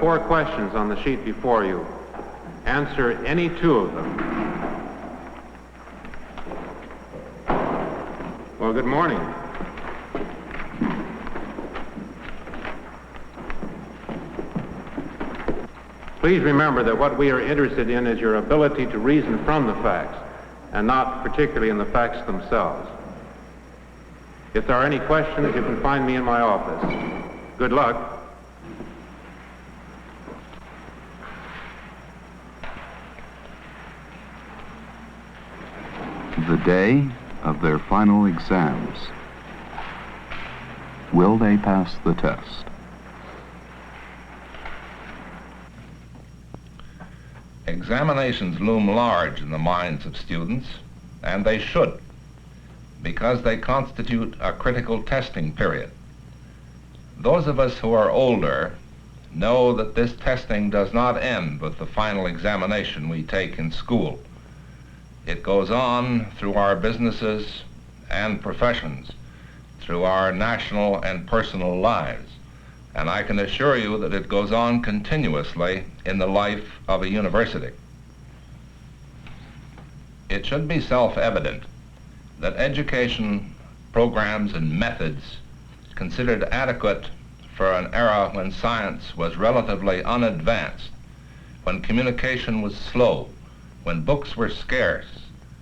4 questions on the sheet before you. Answer any 2 of them. Well, good morning. Please remember that what we are interested in is your ability to reason from the facts, and not particularly in the facts themselves. If there are any questions, you can find me in my office. Good luck. The day of their final exams. Will they pass the test? Examinations loom large in the minds of students, and they should, because they constitute a critical testing period. Those of us who are older know that this testing does not end with the final examination we take in school. It goes on through our businesses and professions, through our national and personal lives. And I can assure you that it goes on continuously in the life of a university. It should be self-evident that education programs and methods considered adequate for an era when science was relatively unadvanced, when communication was slow, when books were scarce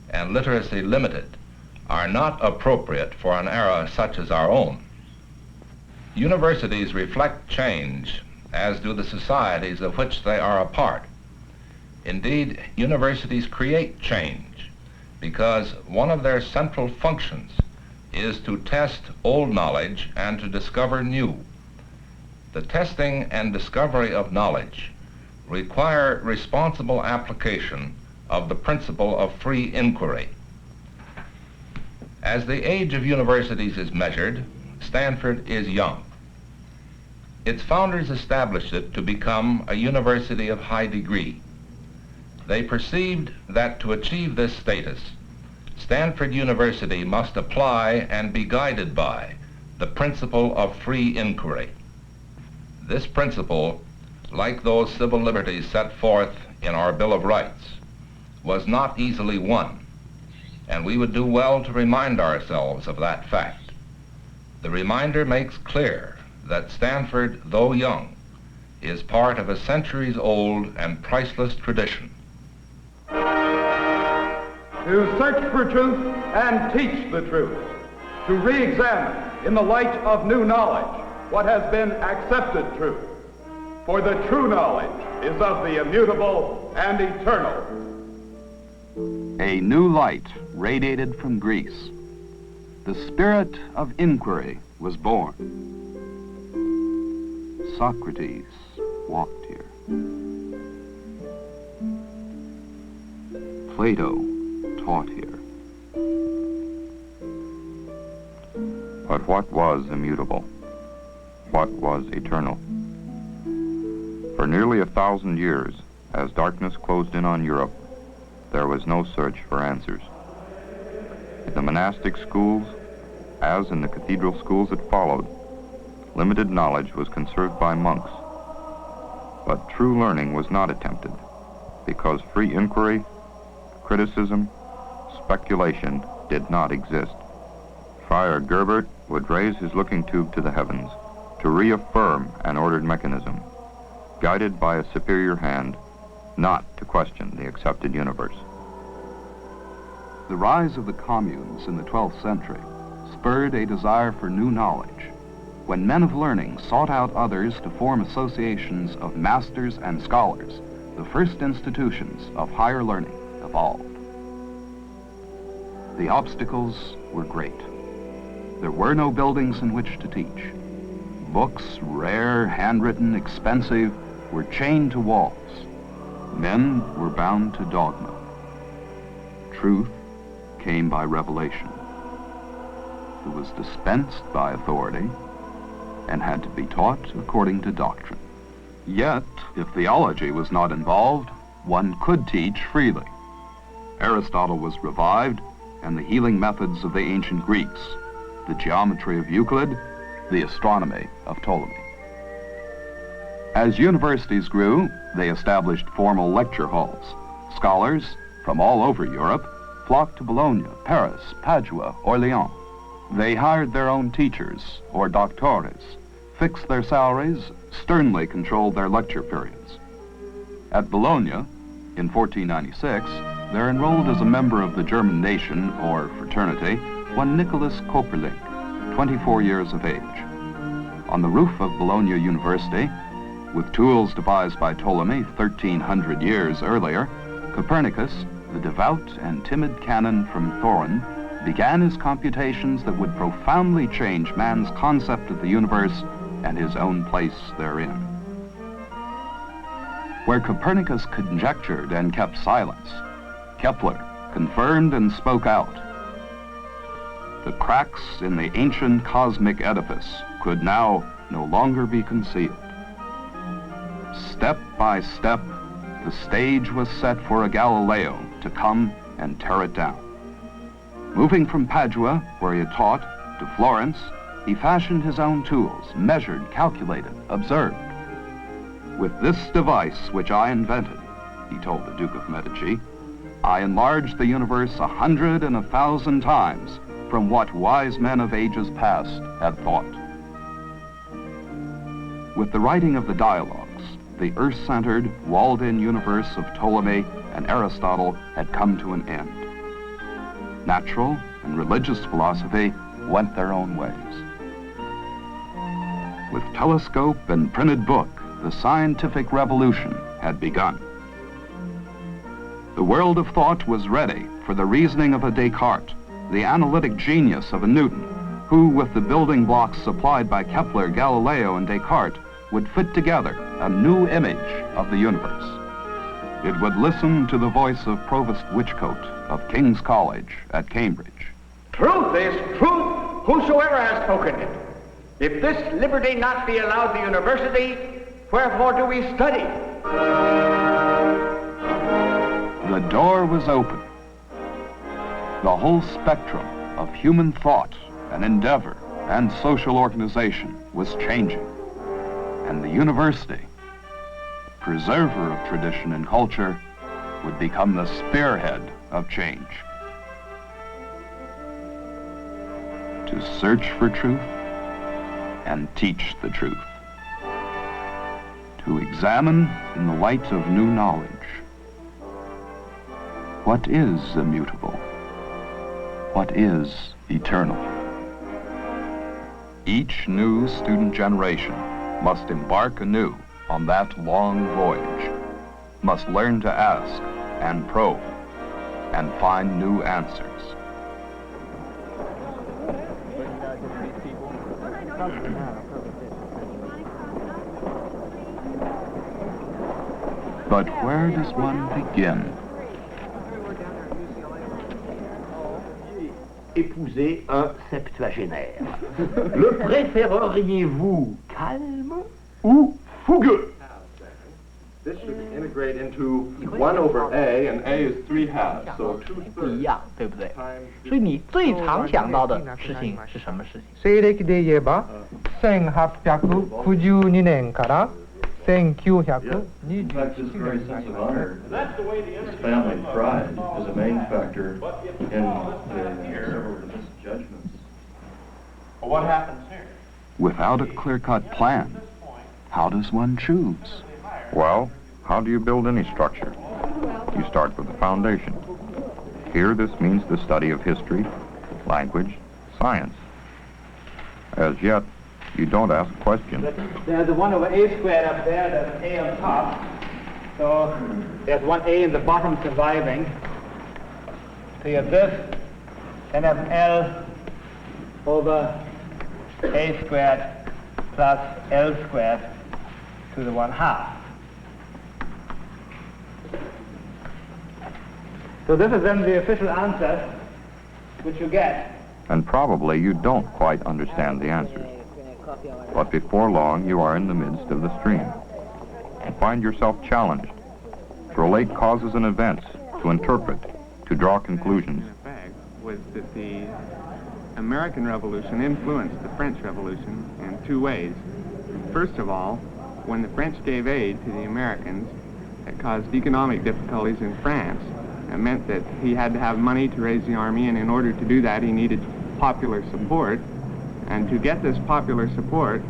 and literacy limited, are not appropriate for an era such as our own. Universities reflect change, as do the societies of which they are a part. Indeed, universities create change because one of their central functions is to test old knowledge and to discover new. The testing and discovery of knowledge require responsible application of the principle of free inquiry. As the age of universities is measured, Stanford is young. Its founders established it to become a university of high degree. They perceived that to achieve this status, Stanford University must apply and be guided by the principle of free inquiry. This principle, like those civil liberties set forth in our Bill of Rights, was not easily won, and we would do well to remind ourselves of that fact. The reminder makes clear that Stanford, though young, is part of a centuries-old and priceless tradition. To search for truth and teach the truth, to re-examine in the light of new knowledge what has been accepted truth. For the true knowledge is of the immutable and eternal. A new light radiated from Greece. The spirit of inquiry was born. Socrates walked here. Plato taught here. But what was immutable? What was eternal? For nearly 1,000 years, as darkness closed in on Europe, there was no search for answers. In the monastic schools, as in the cathedral schools that followed, limited knowledge was conserved by monks. But true learning was not attempted, because free inquiry, criticism, speculation did not exist. Friar Gerbert would raise his looking tube to the heavens to reaffirm an ordered mechanism, guided by a superior hand, not to question the accepted universe. The rise of the communes in the 12th century spurred a desire for new knowledge, when men of learning sought out others to form associations of masters and scholars. The first institutions of higher learning evolved. The obstacles were great. There were no buildings in which to teach. Books, rare, handwritten, expensive, were chained to walls. Men were bound to dogma. Truth came by revelation. It was dispensed by authority and had to be taught according to doctrine. Yet, if theology was not involved, one could teach freely. Aristotle was revived, and the healing methods of the ancient Greeks, the geometry of Euclid, the astronomy of Ptolemy. As universities grew, they established formal lecture halls. Scholars from all over Europe flocked to Bologna, Paris, Padua, Orleans. They hired their own teachers, or doctores, fixed their salaries, sternly controlled their lecture periods. At Bologna, in 1496, there enrolled as a member of the German nation, or fraternity, one Nicholas Koperling, 24 years of age. On the roof of Bologna University, with tools devised by Ptolemy 1,300 years earlier, Copernicus, the devout and timid canon from Thorin, began his computations that would profoundly change man's concept of the universe and his own place therein. Where Copernicus conjectured and kept silence, Kepler confirmed and spoke out. The cracks in the ancient cosmic edifice could now no longer be concealed. Step by step, the stage was set for a Galileo to come and tear it down. Moving from Padua, where he had taught, to Florence, he fashioned his own tools, measured, calculated, observed. With this device which I invented, he told the Duke of Medici, I enlarged the universe 100 and 1,000 times from what wise men of ages past had thought. With the writing of the dialogues, the earth-centered, walled-in universe of Ptolemy and Aristotle had come to an end. Natural and religious philosophy went their own ways. With telescope and printed book, the scientific revolution had begun. The world of thought was ready for the reasoning of a Descartes, the analytic genius of a Newton, who, with the building blocks supplied by Kepler, Galileo, and Descartes, would fit together a new image of the universe. It would listen to the voice of Provost Whichcote of King's College at Cambridge. Truth is truth, whosoever has spoken it. If this liberty not be allowed the university, wherefore do we study? The door was open. The whole spectrum of human thought and endeavor and social organization was changing. And the university, preserver of tradition and culture, would become the spearhead of change. To search for truth and teach the truth. To examine in the light of new knowledge. What is immutable? What is eternal? Each new student generation must embark anew on that long voyage, must learn to ask and probe and find new answers. But where does one begin? Épouser un septuagénaire. Le préféreriez-vous calme ou fougueux? This should integrate into 1 over A, and A is 3/2, so 2/3. 不一样，对不对？所以你最常想到的事情是什么事情？西暦で言えば1892年から1927 In fact, this very sense of honor, this family pride, is a main factor in several of the misjudgments. Well, what happens here? Without a clear-cut plan, how does one choose? Well, how do you build any structure? You start with the foundation. Here, this means the study of history, language, science. As yet, you don't ask questions. There's a 1 over A squared up there, there's an A on top. So there's 1A in the bottom surviving. So you have this, then have L over A squared plus L squared to the 1/2. So this is then the official answer which you get. And probably you don't quite understand the answers. But before long, you are in the midst of the stream. You find yourself challenged to relate causes and events, to interpret, to draw conclusions. In fact, was that the American Revolution influenced the French Revolution in 2 ways. First of all, when the French gave aid to the Americans, it caused economic difficulties in France. It meant that he had to have money to raise the army, and in order to do that, he needed popular support. And to get this popular support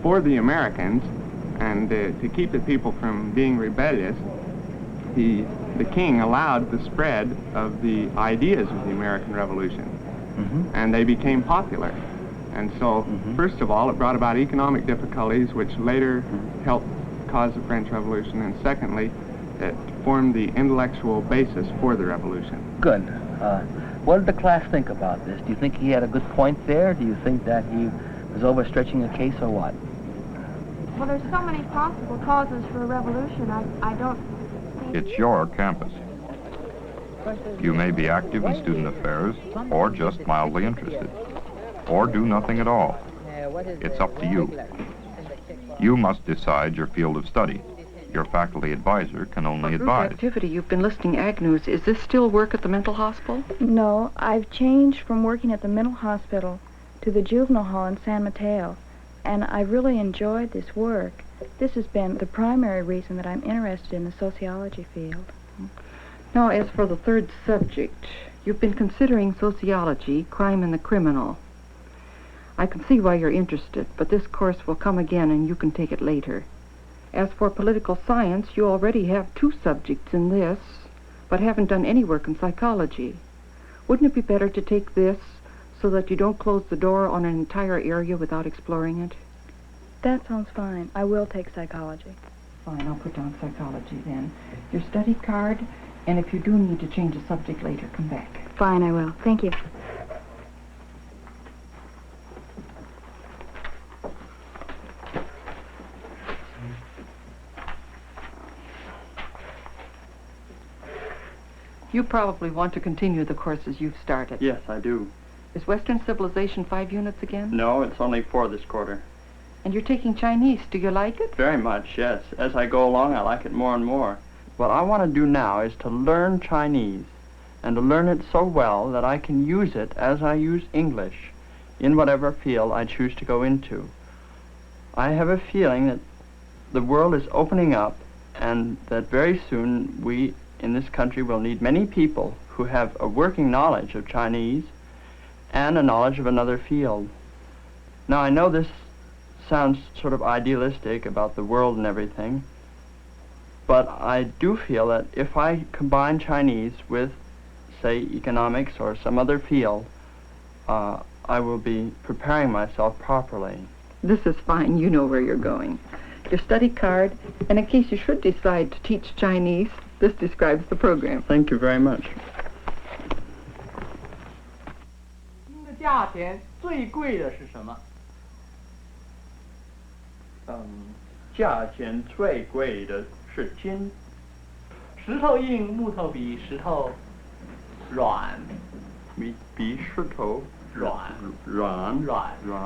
for the Americans and to keep the people from being rebellious, the king allowed the spread of the ideas of the American Revolution, and they became popular. And so, first of all, it brought about economic difficulties, which later helped cause the French Revolution, and secondly, it formed the intellectual basis for the revolution. Good. What did the class think about this? Do you think he had a good point there? Do you think that he was overstretching a case or what? Well, there's so many possible causes for a revolution. I don't... It's your campus. You may be active in student affairs, or just mildly interested, or do nothing at all. It's up to you. You must decide your field of study. Your faculty advisor can only advise. Activity, you've been listing ag news. Is this still work at the mental hospital? No, I've changed from working at the mental hospital to the juvenile hall in San Mateo, and I really enjoyed this work. This has been the primary reason that I'm interested in the sociology field. Now, as for the third subject, you've been considering sociology, crime and the criminal. I can see why you're interested, but this course will come again and you can take it later. As for political science, you already have 2 subjects in this, but haven't done any work in psychology. Wouldn't it be better to take this so that you don't close the door on an entire area without exploring it? That sounds fine. I will take psychology. Fine, I'll put down psychology then. Your study card, and if you do need to change the subject later, come back. Fine, I will. Thank you. You probably want to continue the courses you've started. Yes, I do. Is Western Civilization 5 units again? No, it's only 4 this quarter. And you're taking Chinese. Do you like it? Very much, yes. As I go along, I like it more and more. What I want to do now is to learn Chinese, and to learn it so well that I can use it as I use English in whatever field I choose to go into. I have a feeling that the world is opening up, and that very soon we in this country will need many people who have a working knowledge of Chinese and a knowledge of another field. Now, I know this sounds sort of idealistic about the world and everything, but I do feel that if I combine Chinese with, say, economics or some other field, I will be preparing myself properly. This is fine. You know where you're going. Your study card, and in case you should decide to teach Chinese, this describes the program. Thank you very much. 金的价钱最贵的是什么？价钱最贵的是金。石头硬，木头比石头软。比石头软。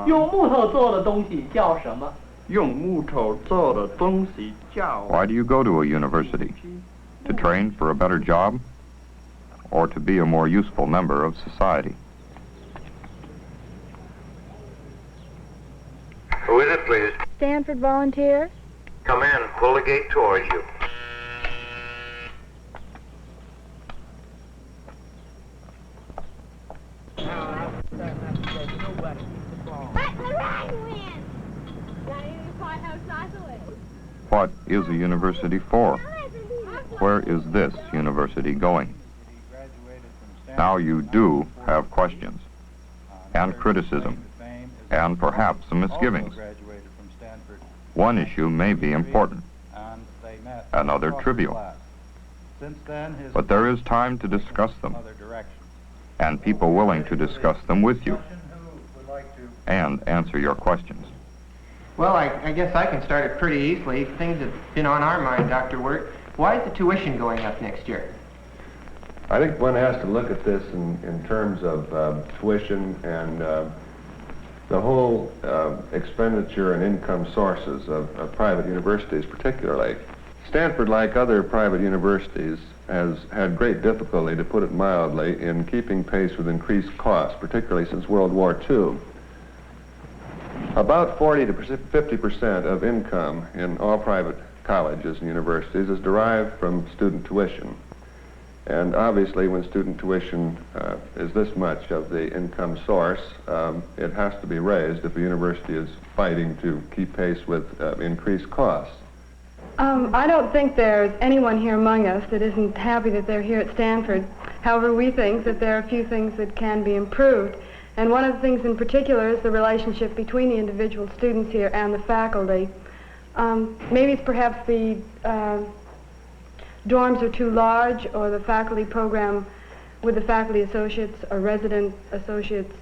用木头做的东西叫什么？用木头做的东西叫。 Why do you go to a university? To train for a better job? Or to be a more useful member of society? Who is it, please? Stanford volunteer? Come in. Pull the gate towards you. What is a university for? Where is this university going? Now you do have questions, and criticism, and perhaps some misgivings. One issue may be important, another trivial. But there is time to discuss them, and people willing to discuss them with you, and answer your questions. Well, I guess I can start it pretty easily. Things have been on our mind, Dr. Wirt. Why is the tuition going up next year? I think one has to look at this in terms of tuition and the whole expenditure and income sources of private universities particularly. Stanford, like other private universities, has had great difficulty, to put it mildly, in keeping pace with increased costs, particularly since World War II. About 40 to 50% of income in all private colleges and universities is derived from student tuition. And obviously, when student tuition is this much of the income source, it has to be raised if a university is fighting to keep pace with increased costs. I don't think there's anyone here among us that isn't happy that they're here at Stanford. However, we think that there are a few things that can be improved. And one of the things in particular is the relationship between the individual students here and the faculty. Maybe it's perhaps the dorms are too large, or the faculty program with the faculty associates or resident associates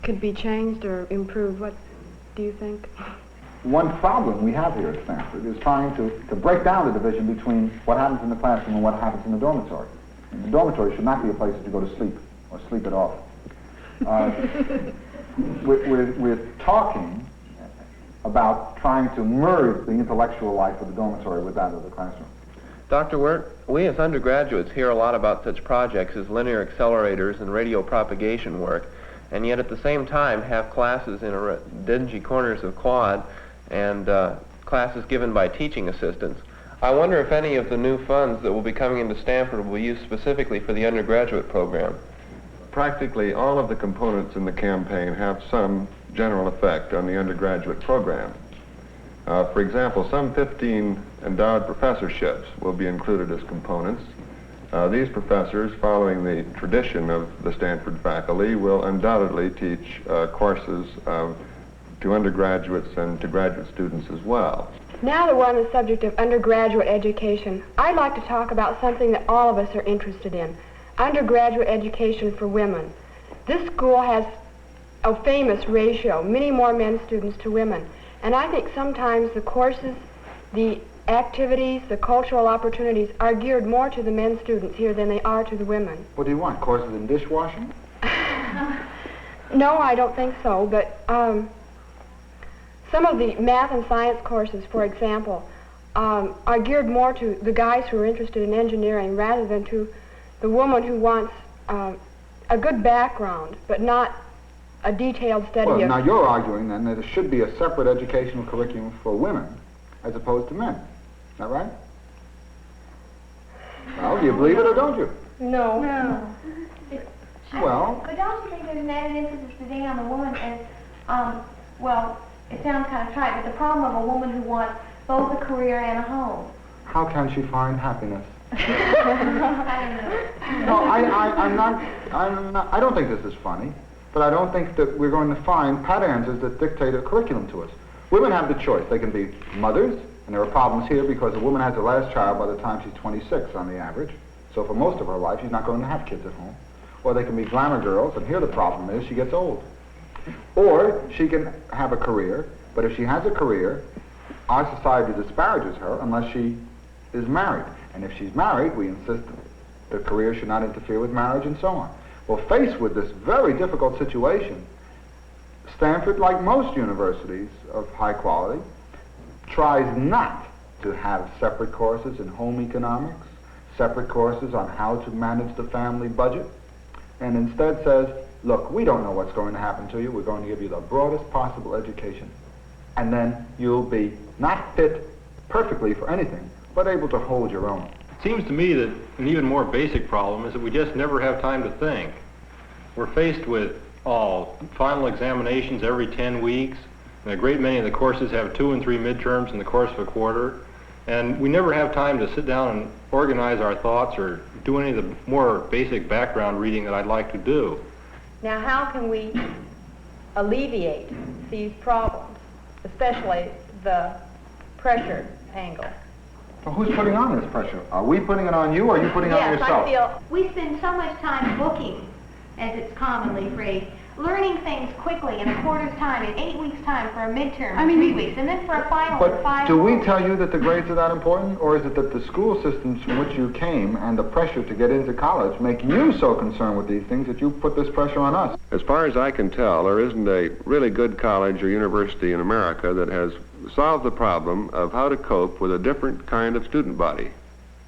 could be changed or improved. What do you think? One problem we have here at Stanford is trying to break down the division between what happens in the classroom and what happens in the dormitory. And the dormitory should not be a place that you go to sleep or sleep it off. We're talking about trying to merge the intellectual life of the dormitory with that of the classroom. Dr. Wirt, we as undergraduates hear a lot about such projects as linear accelerators and radio propagation work, and yet at the same time have classes in dingy corners of quad and classes given by teaching assistants. I wonder if any of the new funds that will be coming into Stanford will be used specifically for the undergraduate program. Practically all of the components in the campaign have some general effect on the undergraduate program. For example, some 15 endowed professorships will be included as components. These professors, following the tradition of the Stanford faculty, will undoubtedly teach courses to undergraduates and to graduate students as well. Now that we're on the subject of undergraduate education, I'd like to talk about something that all of us are interested in: undergraduate education for women. This school has a famous ratio, many more men students to women. And I think sometimes the courses, the activities, the cultural opportunities are geared more to the men students here than they are to the women. What do you want, courses in dishwashing? No, I don't think so, but some of the math and science courses, for example, are geared more to the guys who are interested in engineering rather than to the woman who wants a good background, but not a detailed study Well, of... now you're arguing then that there should be a separate educational curriculum for women as opposed to men. Is that right? Well, do you believe it or don't you? No. No. Well... But don't you think there's an added emphasis today on the woman and, well, it sounds kind of trite, but the problem of a woman who wants both a career and a home. How can she find happiness? I don't know. No, I don't think this is funny, but I don't think that we're going to find pat answers that dictate a curriculum to us. Women have the choice. They can be mothers, and there are problems here because a woman has her last child by the time she's 26 on the average. So for most of her life, she's not going to have kids at home. Or they can be glamour girls, and here the problem is she gets old. Or she can have a career, but if she has a career, our society disparages her unless she is married. And if she's married, we insist that the career should not interfere with marriage and so on. Well, faced with this very difficult situation, Stanford, like most universities of high quality, tries not to have separate courses in home economics, separate courses on how to manage the family budget, and instead says, look, we don't know what's going to happen to you. We're going to give you the broadest possible education. And then you'll be not fit perfectly for anything, but able to hold your own. It seems to me that an even more basic problem is that we just never have time to think. We're faced with final examinations every 10 weeks, and a great many of the courses have 2 and 3 midterms in the course of a quarter, and we never have time to sit down and organize our thoughts or do any of the more basic background reading that I'd like to do. Now, how can we alleviate these problems, especially the pressure angle? Well, who's putting on this pressure? Are we putting it on you, or are you putting it on yourself? Yes, I feel we spend so much time booking, as it's commonly phrased, learning things quickly in a quarter's time, in 8 weeks' time for a midterm, 3 weeks, and then for a final in 5 But do we tell you that the grades are that important, or is it that the school systems from which you came and the pressure to get into college make you so concerned with these things that you put this pressure on us? As far as I can tell, there isn't a really good college or university in America that has solved the problem of how to cope with a different kind of student body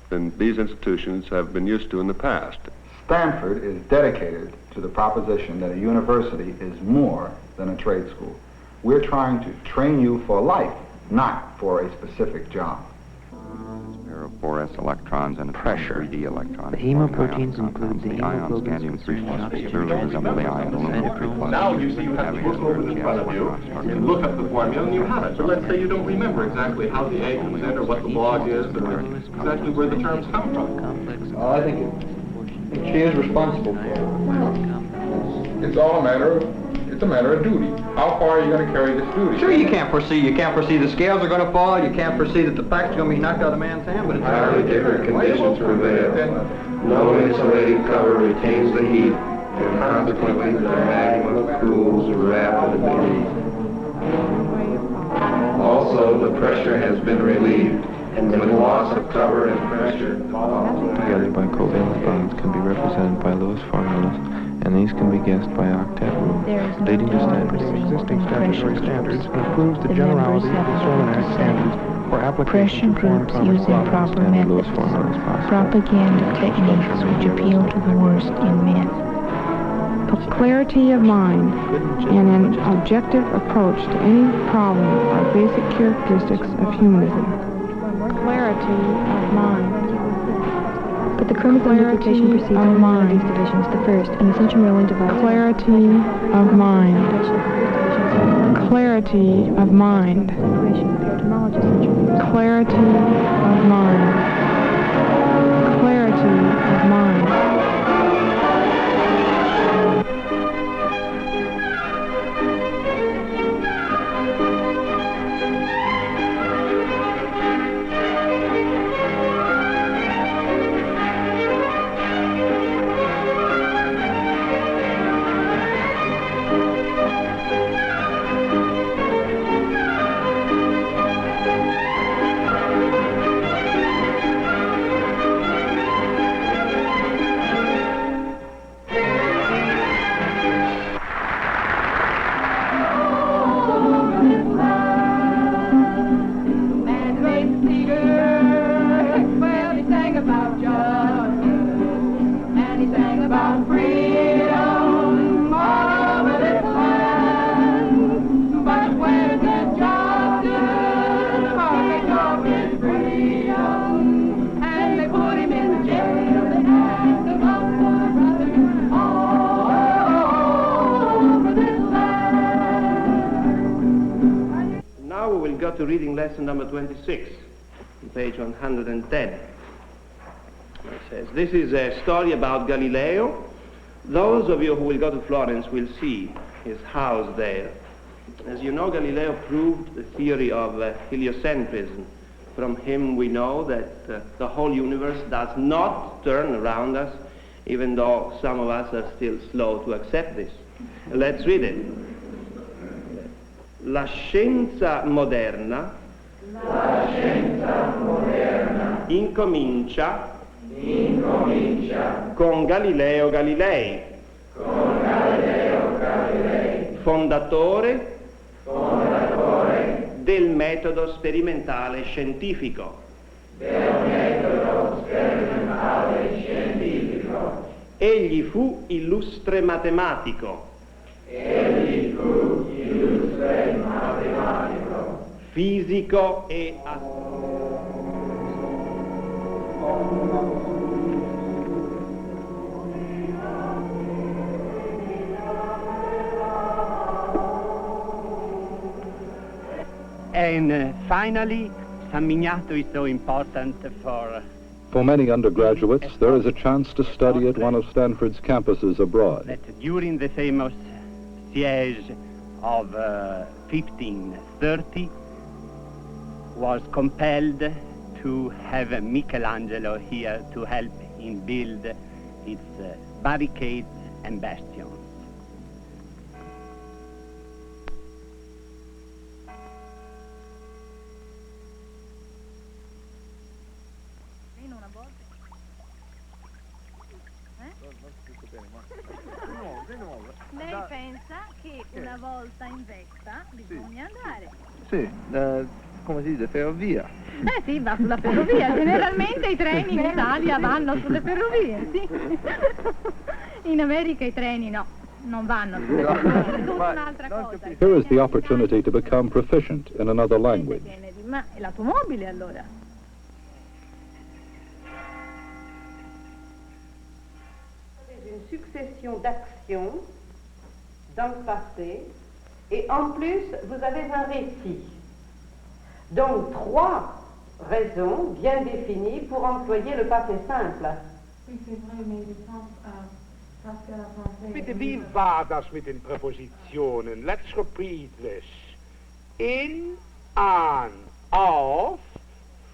than these institutions have been used to in the past. Stanford is dedicated to the proposition that a university is more than a trade school. We're trying to train you for life, not for a specific job. A pair of 4s electrons and a Pressure. 3d electron. The hemoproteins include the ion hemoglobin, scandium 3+ clearly resemble the ion aluminum 3+. Now you see you have the book open in front of you, and look up the formula and you have it. But let's say you don't remember exactly how the A comes in or what the log is, or exactly where the terms come from. I think she is responsible for it. It's all a matter of duty. How far are you going to carry this duty? Sure, you can't foresee. You can't foresee the scales are going to fall. You can't foresee that the fax is going to be knocked out of the man's hand. But it's highly different conditions prevail. No insulating cover retains the heat, and consequently the magma cools rapidly. Also, the pressure has been relieved, and with loss of cover and pressure, together by covalent bonds can be represented by Lewis formulas, and these can be guessed by octet rule, leading to standards. Existing statutory standards and approves the generality of the solenoid standards for application Pressure groups using proper methods, propaganda techniques which appeal to the worst in men. Clarity of mind and an objective approach to any problem are basic characteristics of humanism. Clarity of mind. But the chromosome duplication proceeds in one of these divisions, the first, and the central rolling divides. Clarity of mind. Clarity of mind. Clarity of mind. Clarity of mind. To reading lesson number 26, page 110. It says, this is a story about Galileo. Those of you who will go to Florence will see his house there. As you know, Galileo proved the theory of heliocentrism. From him we know that the whole universe does not turn around us, even though some of us are still slow to accept this. Let's read it. La scienza moderna incomincia con Galileo Galilei, fondatore del metodo sperimentale scientifico. Egli fu illustre matematico. Fisico e And finally, San Miniato is so important for many undergraduates, there is a chance to study at one of Stanford's campuses abroad. that during the famous siege of 1530 was compelled to have Michelangelo here to help him build its barricades and bastions. Lei pensa che una volta in vetta bisogna andare? Sì, come si dice, ferrovia. Sì, va sulla ferrovia. Generalmente i treni in Italia vanno sulle ferrovie, sì. In America i treni no. non vanno tutte le cose, è tutta un'altra cosa. Here is the opportunity to become proficient in another language. Ma è l'automobile allora? C'est une succession d'actions dans le passé, et en plus, vous avez un récit. Donc, 3 raisons bien définies pour employer le passé simple. Bitte, wie war das mit den Präpositionen? Let's repeat this. In, an, auf,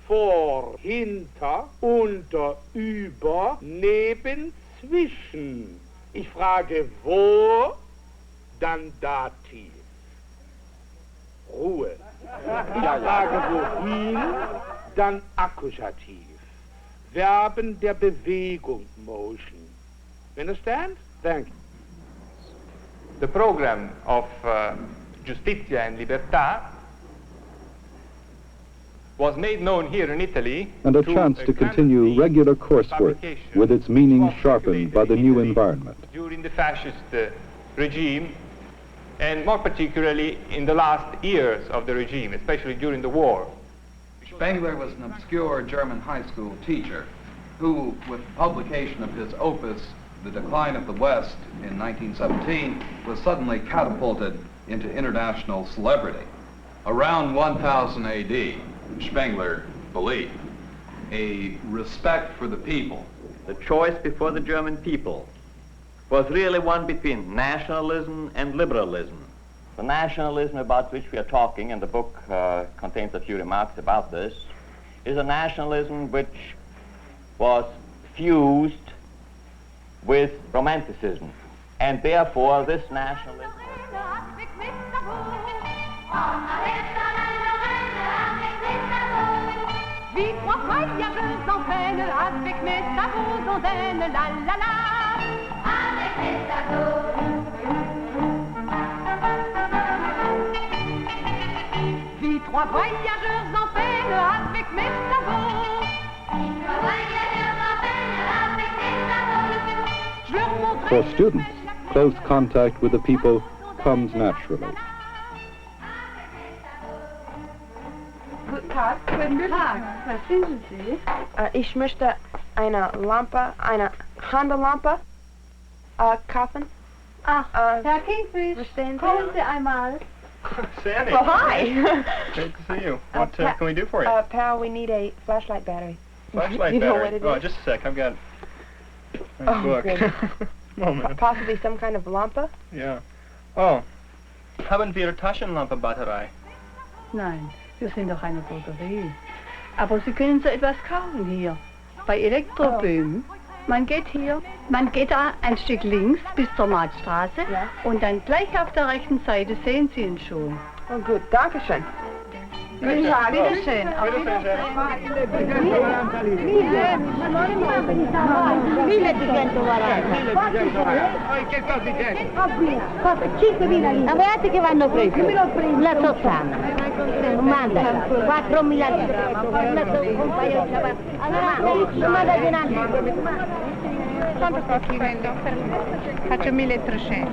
vor, hinter, unter, über, neben, zwischen. Ich frage wo, dann Dativ. Ruhe. Ich frage wohin, dann Akkusativ. Verben der Bewegung, motion. Understand? Thank you. The program of Giustizia and Libertà was made known here in Italy, And a chance to continue regular coursework with its meaning sharpened by the new environment. during the fascist regime, and more particularly in the last years of the regime, especially during the war. Spengler was an obscure German high school teacher who, with the publication of his opus, The Decline of the West, in 1917, was suddenly catapulted into international celebrity. Around 1000 AD, Spengler believed a respect for the people. The choice before the German people was really one between nationalism and liberalism. The nationalism about which we are talking, and the book contains a few remarks about this, is a nationalism which was fused with romanticism, and therefore this nationalism... Vis 3 voyageuses en peine avec mes sabots ondaines, la la la, avec mes sabots. Vis 3 voyageuses en peine avec mes sabots. Vis 3 voyageuses en peine avec mes sabots. Je leur montrerai. For students, close contact with the people comes naturally. Guten Tag. Guten Tag. Was sind Sie? Ich möchte eine Lampe, eine Handellampe kaufen. Ach, Herr Kingfish, kommen Sie einmal. Sandy. Well, hi. Great to see you. What can we do for you? Pal, we need a flashlight battery. Flashlight you know battery. what it is? Oh, just a sec. I've got a book. Good. Moment. Possibly some kind of lampe? Ja. Oh. Haben wir Taschenlampenbatterie? Nein, wir sind doch eine Drogerie. Aber Sie können so etwas kaufen hier, bei Elektroböhm. Man geht da ein Stück links bis zur Marktstraße und dann gleich auf der rechten Seite sehen Sie ihn schon. Oh gut, danke schön. Guten Tag, bitteschön. Auf Ma guardate che vanno presi, la sottana, manda, 4.000 lire, un paio di ciabatte, manda di un altro. Quanto sto scrivendo? Faccio 1300.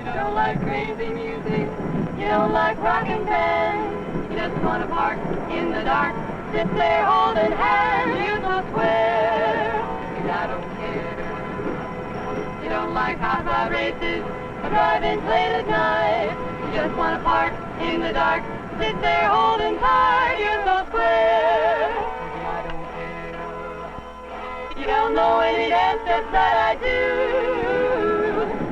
You don't like crazy music, you don't like rockin' bands, you just wanna park in the dark, sit there holding hands, you're so square, and I don't care. You don't like hot rod races, or driving late at night, you just wanna park in the dark, sit there holding tight, you're so square, and I don't care. You don't know any dance steps that I do,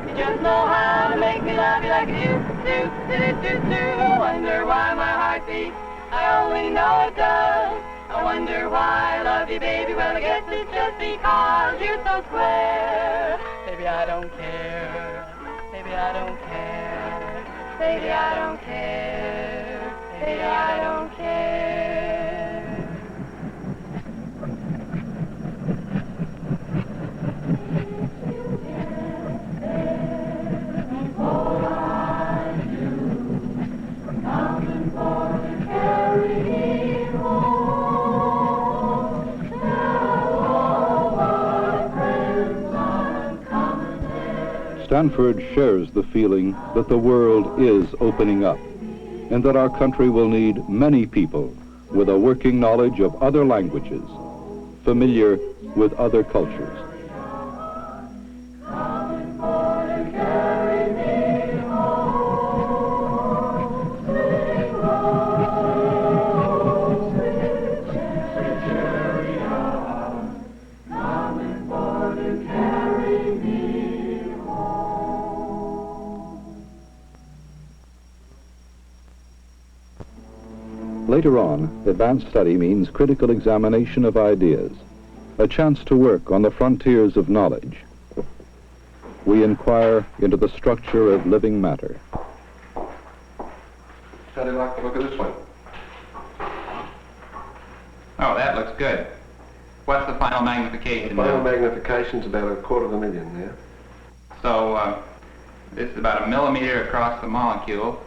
you just know how to make me love you like you do. I wonder why my heart beats, I only know it does. I wonder why I love you, baby, well I guess it's just because you're so square. Baby, I don't care, baby, I don't care, baby, I don't care, baby, I don't care. Stanford shares the feeling that the world is opening up and that our country will need many people with a working knowledge of other languages, familiar with other cultures. Later on, advanced study means critical examination of ideas, a chance to work on the frontiers of knowledge. We inquire into the structure of living matter. How do you like the look of this one? Oh, that looks good. What's the final magnification? The final magnification's about 250,000 there. So this is about 1 millimeter across the molecule.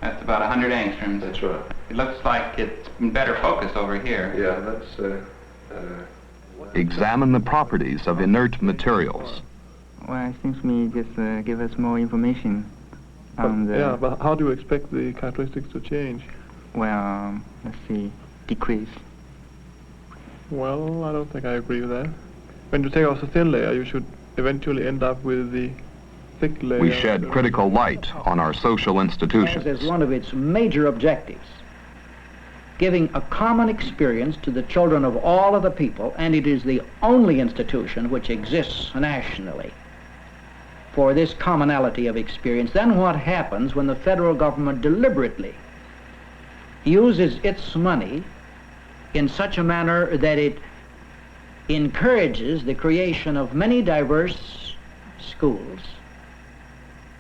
That's about 100 angstroms. That's right. It looks like it's in better focus over here. Yeah, that's... Examine the properties of inert materials. Well, it seems to me just give us more information on the... Yeah, but how do you expect the characteristics to change? Well, let's see, decrease. Well, I don't think I agree with that. When you take off the thin layer, you should eventually end up with the thick layer. We shed critical light on our social institutions. As one of its major objectives, giving a common experience to the children of all of the people, and it is the only institution which exists nationally for this commonality of experience. Then what happens when the federal government deliberately uses its money in such a manner that it encourages the creation of many diverse schools,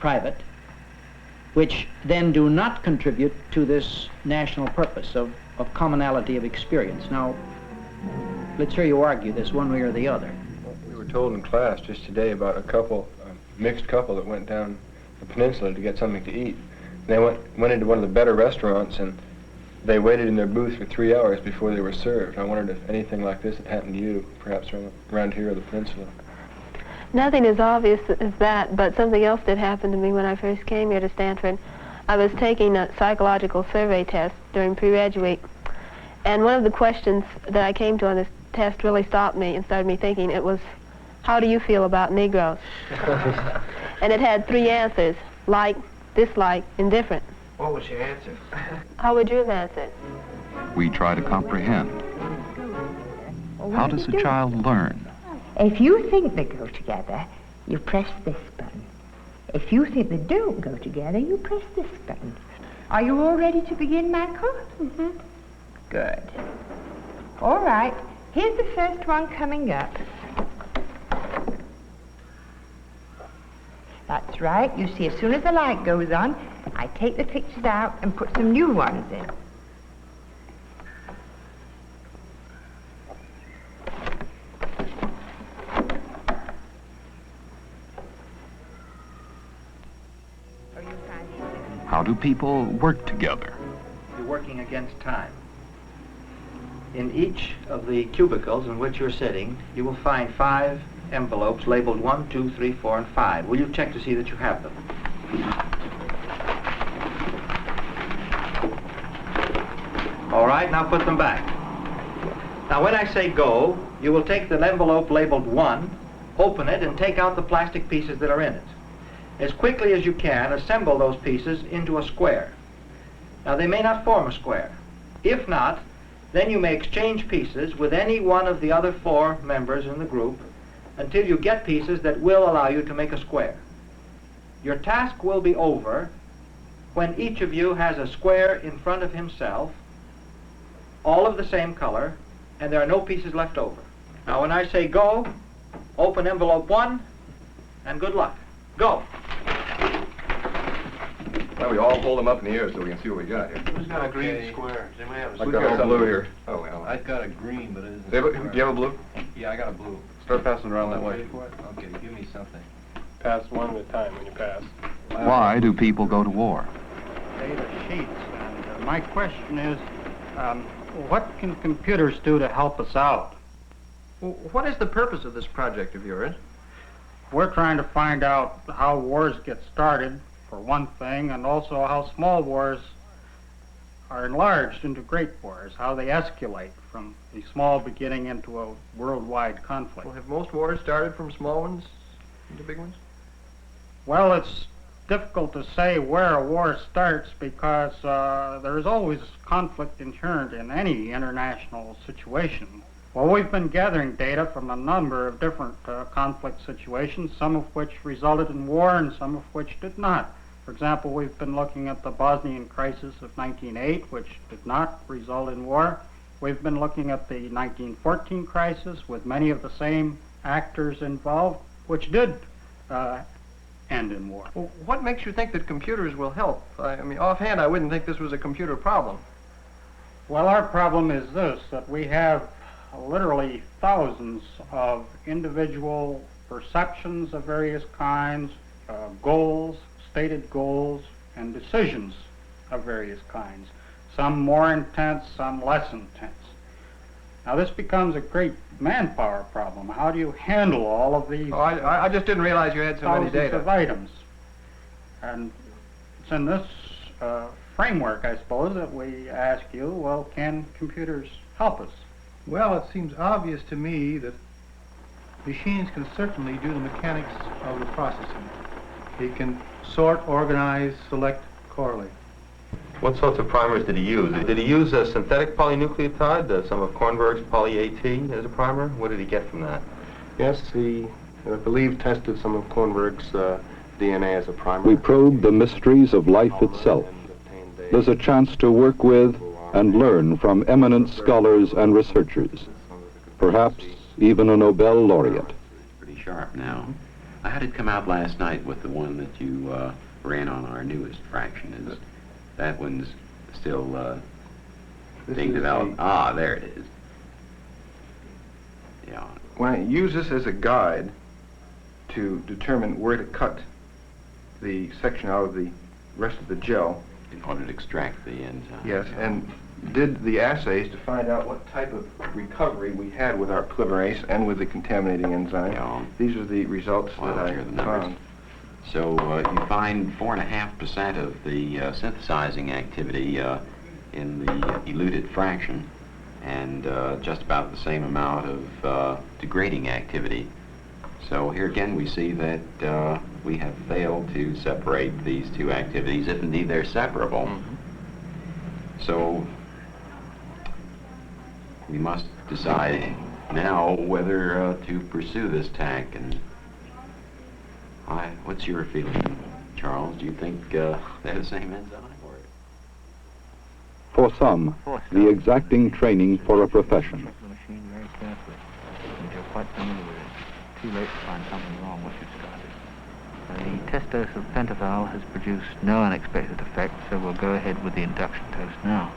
private, which then do not contribute to this national purpose of commonality of experience. Now, let's hear you argue this one way or the other. We were told in class just today about a couple, a mixed couple that went down the peninsula to get something to eat. They went into one of the better restaurants and they waited in their booth for 3 hours before they were served. I wondered if anything like this had happened to you, perhaps around here or the peninsula. Nothing as obvious as that, but something else did happen to me when I first came here to Stanford. I was taking a psychological survey test during pre-graduate, and one of the questions that I came to on this test really stopped me and started me thinking. It was, how do you feel about Negroes? And it had 3 answers: like, dislike, indifferent. What was your answer? How would you have answered? We try to comprehend. How does a child learn? If you think they go together, you press this button. If you think they don't go together, you press this button. Are you all ready to begin, Michael? Mm-hmm. Good. All right, here's the first one coming up. That's right. You see, as soon as the light goes on, I take the pictures out and put some new ones in. How do people work together? You're working against time. In each of the cubicles in which you're sitting, you will find 5 envelopes labeled 1, 2, 3, 4, and 5. Will you check to see that you have them? All right, now put them back. Now when I say go, you will take the envelope labeled 1, open it, and take out the plastic pieces that are in it. As quickly as you can, assemble those pieces into a square. Now they may not form a square. If not, then you may exchange pieces with any one of the other 4 members in the group until you get pieces that will allow you to make a square. Your task will be over when each of you has a square in front of himself, all of the same color, and there are no pieces left over. Now when I say go, open envelope 1, and good luck. Go. Now we all hold them up in the air so we can see what we got here. Who's got a green square? Does anybody have a I've got some blue here. Oh, well. I've got a green, but it isn't. Do you have a blue? Yeah, I got a blue. Start passing around that way. Ready for it? Okay, give me something. Pass one at a time when you pass. Why do people go to war? Data sheets, and my question is, what can computers do to help us out? Well, what is the purpose of this project of yours? We're trying to find out how wars get started, for one thing, and also how small wars are enlarged into great wars, how they escalate from a small beginning into a worldwide conflict. Well, have most wars started from small ones into big ones? Well, it's difficult to say where a war starts because there is always conflict inherent in any international situation. Well, we've been gathering data from a number of different conflict situations, some of which resulted in war and some of which did not. For example, we've been looking at the Bosnian crisis of 1908, which did not result in war. We've been looking at the 1914 crisis with many of the same actors involved, which did end in war. Well, what makes you think that computers will help? I mean, offhand, I wouldn't think this was a computer problem. Well, our problem is this, that we have literally thousands of individual perceptions of various kinds, goals, stated goals, and decisions of various kinds, some more intense, some less intense. Now this becomes a great manpower problem. How do you handle all of these? Oh, I just didn't realize you had so many data. Thousands of items. And it's in this framework, I suppose, that we ask you, well, can computers help us? Well, it seems obvious to me that machines can certainly do the mechanics of the processing. They can sort, organize, select, correlate. What sorts of primers did he use? Did he use a synthetic polynucleotide, some of Kornberg's poly-AT as a primer? What did he get from that? Yes, he, I believe, tested some of Kornberg's DNA as a primer. We probe the mysteries of life itself. There's a chance to work with and learn from eminent scholars and researchers, perhaps even a Nobel laureate. Pretty sharp now. How did it come out last night with the one that you ran on our newest fraction? Is that one's still being developed? Ah, there it is. Yeah. When I use this as a guide to determine where to cut the section out of the rest of the gel. In order to extract the enzyme. Yes, and did the assays to find out what type of recovery we had with our polymerase and with the contaminating enzyme. Yeah. These are the results that I found. So you find 4.5% of the synthesizing activity in the eluted fraction, and just about the same amount of degrading activity. So here again we see that we have failed to separate these two activities, if indeed they're separable. So we must decide now whether to pursue this tack. And what's your feeling, Charles? Do you think they're the same enzyme? For some, the exacting training for a profession. The machine very carefully, and you're quite familiar with it. Too late to find something wrong once you've started. The test dose of pentothal has produced no unexpected effect, so we'll go ahead with the induction test now.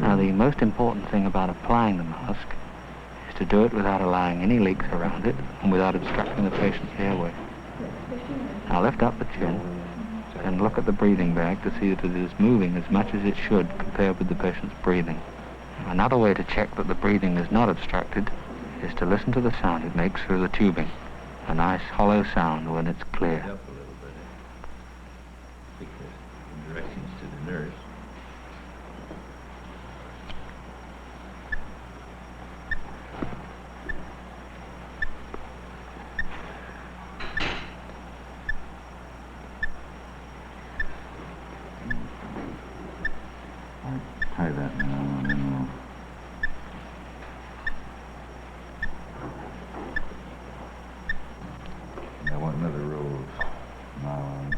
Now, the most important thing about applying the mask is to do it without allowing any leaks around it and without obstructing the patient's airway. Now, lift up the chin and look at the breathing bag to see that it is moving as much as it should compared with the patient's breathing. Another way to check that the breathing is not obstructed is to listen to the sound it makes through the tubing. A nice hollow sound when it's clear. Up a little bit, directions to the nurse. Try that now, and then we'll... I want another row of nylon.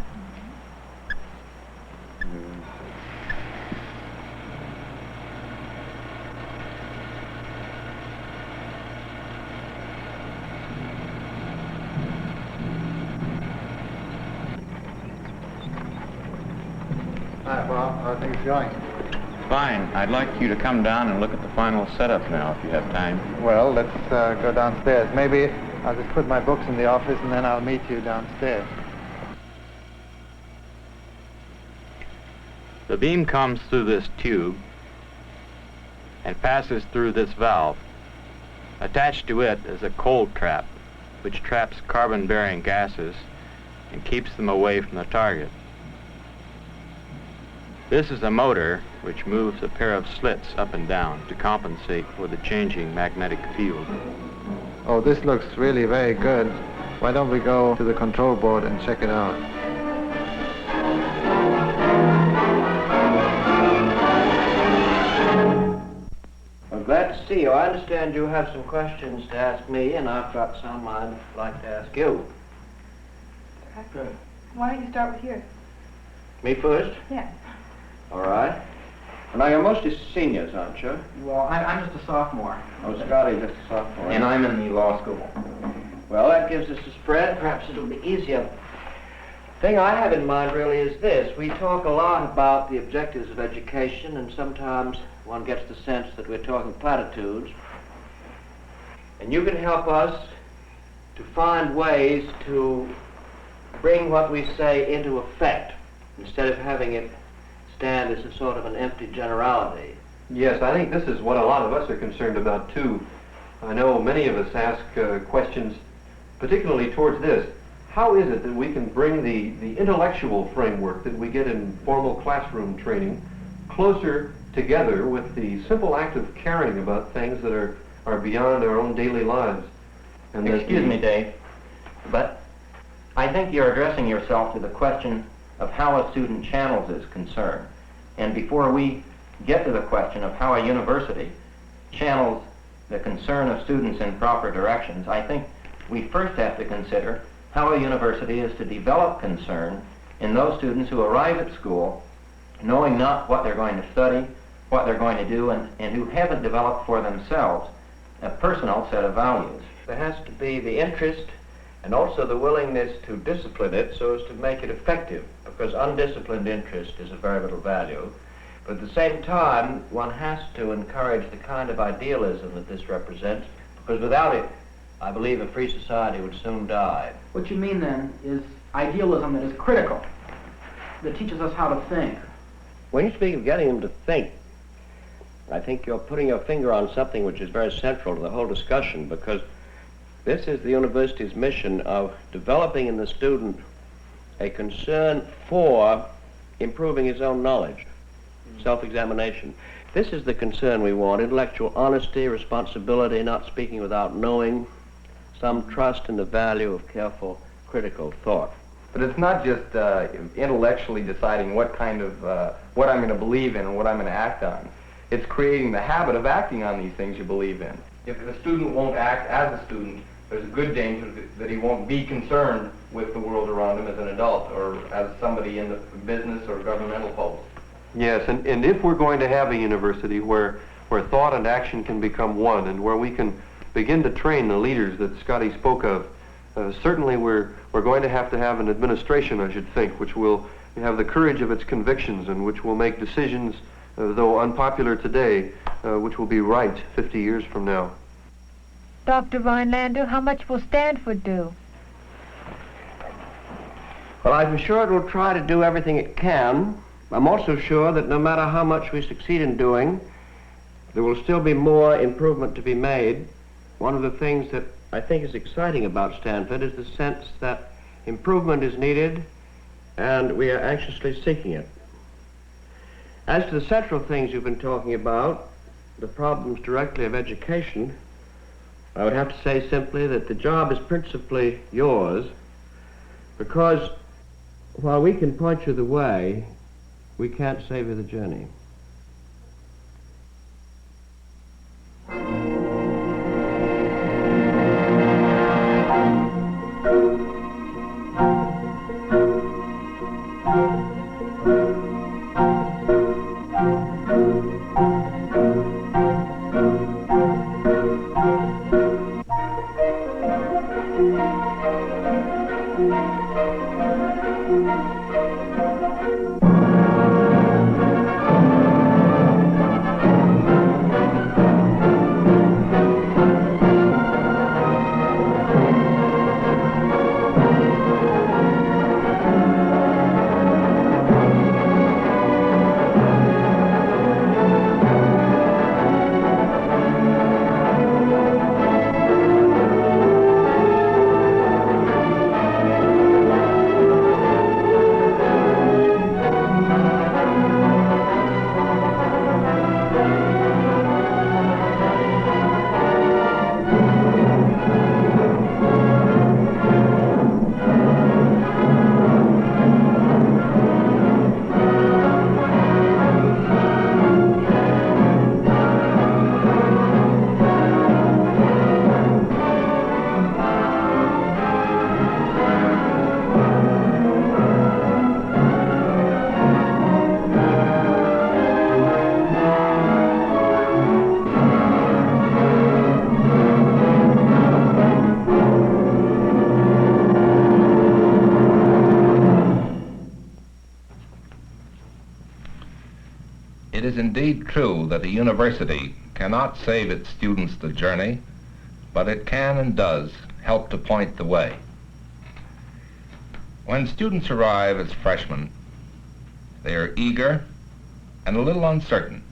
Hi, Bob. How are things going? Fine. I'd like you to come down and look at the final setup now, if you have time. Well, let's go downstairs. Maybe I'll just put my books in the office and then I'll meet you downstairs. The beam comes through this tube and passes through this valve. Attached to it is a cold trap, which traps carbon-bearing gases and keeps them away from the target. This is a motor which moves a pair of slits up and down to compensate for the changing magnetic field. Oh, this looks really very good. Why don't we go to the control board and check it out? I'm glad to see you. I understand you have some questions to ask me, and I've got some I'd like to ask you. Okay. Why don't you start with yours? Me first? Yes. All right. Now, you're mostly seniors, aren't you? Well, I'm just a sophomore. Oh, Scotty, just a sophomore. And I'm in the law school. Well, that gives us a spread. Perhaps it'll be easier. The thing I have in mind really is this. We talk a lot about the objectives of education, and sometimes one gets the sense that we're talking platitudes. And you can help us to find ways to bring what we say into effect instead of having it stand as a sort of an empty generality. Yes, I think this is what a lot of us are concerned about too. I know many of us ask questions particularly towards this. How is it that we can bring the intellectual framework that we get in formal classroom training closer together with the simple act of caring about things that are beyond our own daily lives? And excuse me, Dave, but I think you're addressing yourself to the question of how a student channels is concerned. And before we get to the question of how a university channels the concern of students in proper directions, I think we first have to consider how a university is to develop concern in those students who arrive at school knowing not what they're going to study, what they're going to do, and who haven't developed for themselves a personal set of values. There has to be the interest and also the willingness to discipline it so as to make it effective, because undisciplined interest is of very little value. But at the same time, one has to encourage the kind of idealism that this represents, because without it, I believe a free society would soon die. What you mean then is idealism that is critical, that teaches us how to think. When you speak of getting them to think, I think you're putting your finger on something which is very central to the whole discussion, because this is the university's mission of developing in the student a concern for improving his own knowledge, self-examination. This is the concern we want: intellectual honesty, responsibility, not speaking without knowing, some trust in the value of careful, critical thought. But it's not just intellectually deciding what kind of, what I'm going to believe in and what I'm going to act on. It's creating the habit of acting on these things you believe in. If a student won't act as a student, there's a good danger that he won't be concerned with the world around him as an adult or as somebody in the business or governmental post. Yes, and if we're going to have a university where thought and action can become one, and where we can begin to train the leaders that Scotty spoke of, certainly we're going to have an administration, I should think, which will have the courage of its convictions and which will make decisions, though unpopular today, which will be right 50 years from now. Dr. Rhinelander, how much will Stanford do? Well, I'm sure it will try to do everything it can. I'm also sure that no matter how much we succeed in doing, there will still be more improvement to be made. One of the things that I think is exciting about Stanford is the sense that improvement is needed, and we are anxiously seeking it. As to the central things you've been talking about, the problems directly of education, I would have to say simply that the job is principally yours, because while we can point you the way, we can't save you the journey. It is indeed true that a university cannot save its students the journey, but it can and does help to point the way. When students arrive as freshmen, they are eager and a little uncertain.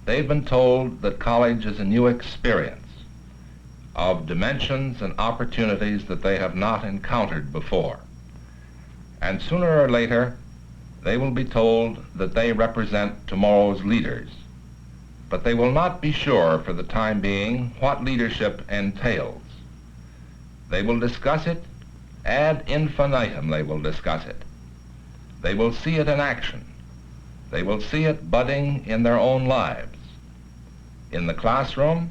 They've been told that college is a new experience of dimensions and opportunities that they have not encountered before. And sooner or later, they will be told that they represent tomorrow's leaders. But they will not be sure for the time being what leadership entails. They will discuss it, ad infinitum they will discuss it. They will see it in action. They will see it budding in their own lives, in the classroom,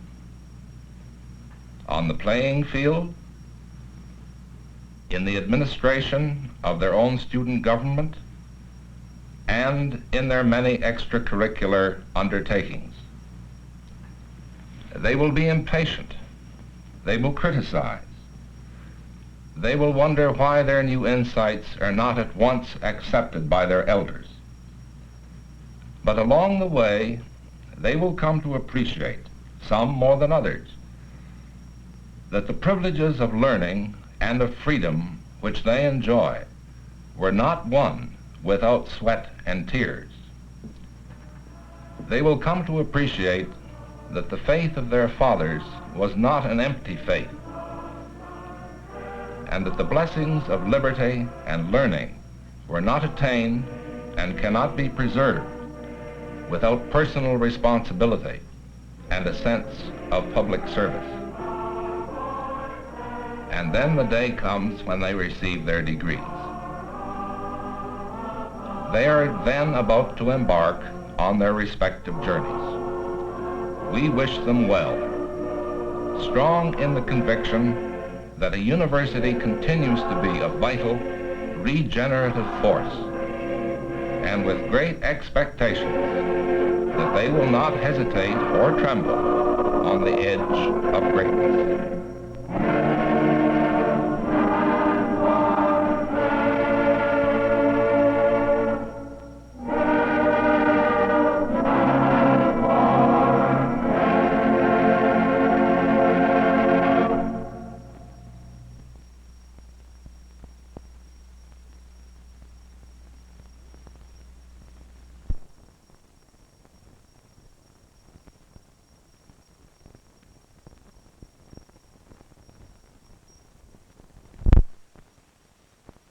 on the playing field, in the administration of their own student government, and in their many extracurricular undertakings. They will be impatient. They will criticize. They will wonder why their new insights are not at once accepted by their elders. But along the way, they will come to appreciate, some more than others, that the privileges of learning and of freedom which they enjoy were not won without sweat and tears. They will come to appreciate that the faith of their fathers was not an empty faith, and that the blessings of liberty and learning were not attained and cannot be preserved without personal responsibility and a sense of public service. And then the day comes when they receive their degrees. They are then about to embark on their respective journeys. We wish them well, strong in the conviction that a university continues to be a vital, regenerative force, and with great expectations that they will not hesitate or tremble on the edge of greatness.